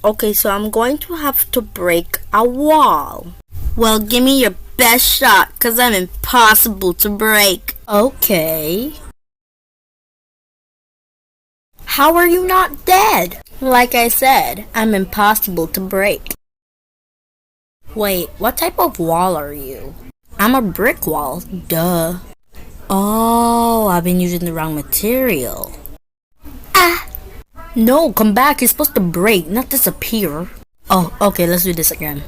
Okay, so I'm going to have to break a wall. Well, give me your best shot, 'cause I'm impossible to break. Okay. How are you not dead? Like I said, I'm impossible to break. Wait, what type of wall are you? I'm a brick wall, duh. Oh, I've been using the wrong material. Ah! No, come back, you're supposed to break, not disappear. Oh, okay, let's do this again.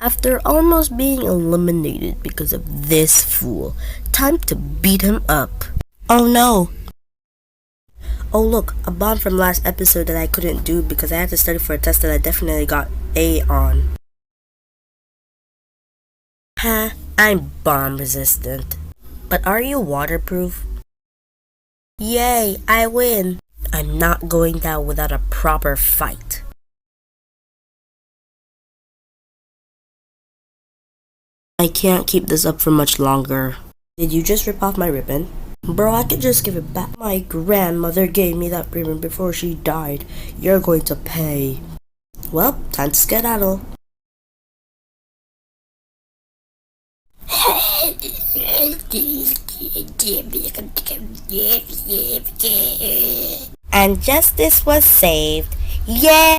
After almost being eliminated because of this fool, time to beat him up. Oh no! Oh look, a bomb from last episode that I couldn't do because I had to study for a test that I definitely got A on. Huh, I'm bomb resistant. But are you waterproof? Yay, I win! I'm not going down without a proper fight. I can't keep this up for much longer. Did you just rip off my ribbon? Bro, I could just give it back. My grandmother gave me that ribbon before she died. You're going to pay. Well, time to skedaddle. And justice was saved. Yeah!